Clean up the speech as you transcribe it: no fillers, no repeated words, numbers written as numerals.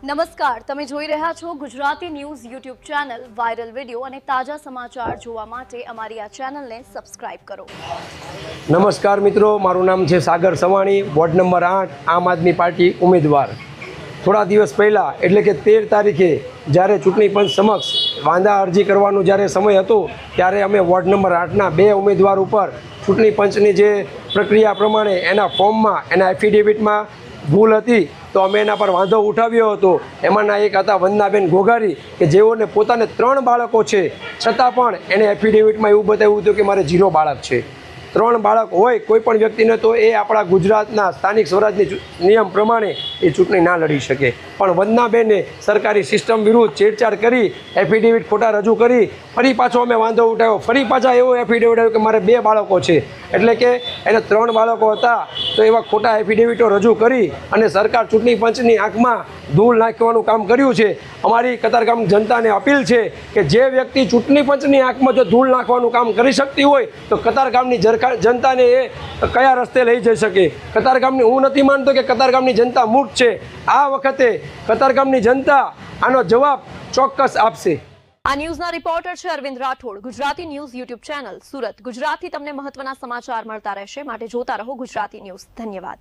નમસ્કાર, તમે જોઈ રહ્યા છો Gujarati news YouTube channel. Viral video અને તાજા સમાચાર જોવા માટે અમારી આ ચેનલને સબસ્ક્રાઇબ કરો. નમસ્કાર મિત્રો, મારું નામ છે સાગર સવાણી, વોર્ડ નંબર 8, આમ આદમી પાર્ટી ઉમેદવાર. થોડા દિવસ પહેલાં એટલે કે 13 તારીખે જ્યારે ચૂંટણી પંચ સમક્ષ વાંધા અરજી કરવાનો જ્યારે સમય હતો ત્યારે અમે વોર્ડ નંબર 8ના 2 ઉમેદવાર ઉપર ચૂંટણી પંચની જે પ્રક્રિયા પ્રમાણે એના ફોર્મમાં એના એફિડેવિટમાં ભૂલ હતી તો અમે એના પર વાંધો ઉઠાવ્યો હતો. એમાંના એક હતા વંદનાબેન ઘોઘારી કે જેઓને પોતાને 3 બાળકો છે છતાં પણ એને એફિડેવિટમાં એવું બતાવ્યું હતું કે મારે 0 બાળક છે. 3 બાળક હોય કોઈ પણ વ્યક્તિને તો એ આપણા ગુજરાતના સ્થાનિક સ્વરાજની નિયમ પ્રમાણે એ ચૂંટણી ના લડી શકે. પણ વંદનાબેને સરકારી સિસ્ટમ વિરુદ્ધ છેડછાડ કરી એફિડેવિટ ખોટા રજૂ કરી ફરી પાછો અમે વાંધો ઉઠાવ્યો. ફરી પાછા એવો એફિડેવિટ આવ્યો કે મારે 2 બાળકો છે, એટલે કે એને 3 બાળકો હતા. તો એવા ખોટા એફિડેવિટો રજૂ કરી અને સરકાર ચૂંટણી પંચની આંખમાં ધૂળ નાખવાનું કામ કર્યું છે. અમારી કતારગામ જનતાને અપીલ છે કે જે વ્યક્તિ ચૂંટણી પંચની આંખમાં જો ધૂળ નાખવાનું કામ કરી શકતી હોય તો કતારગામની જનતાને એ કયા રસ્તે લઈ જઈ શકે. કતારગામની હું નથી માનતો કે કતારગામની જનતા મૂર્ખ છે. આ વખતે કતારગામની જનતા આનો જવાબ ચોક્કસ આપશે. આ ન્યૂઝના રિપોર્ટર છે Arvind Rathod. Gujarati news YouTube channel, Surat. ગુજરાતથી તમને મહત્વના સમાચાર મળતા રહેશે, માટે જોતા રહો ગુજરાતી ન્યૂઝ. ધન્યવાદ.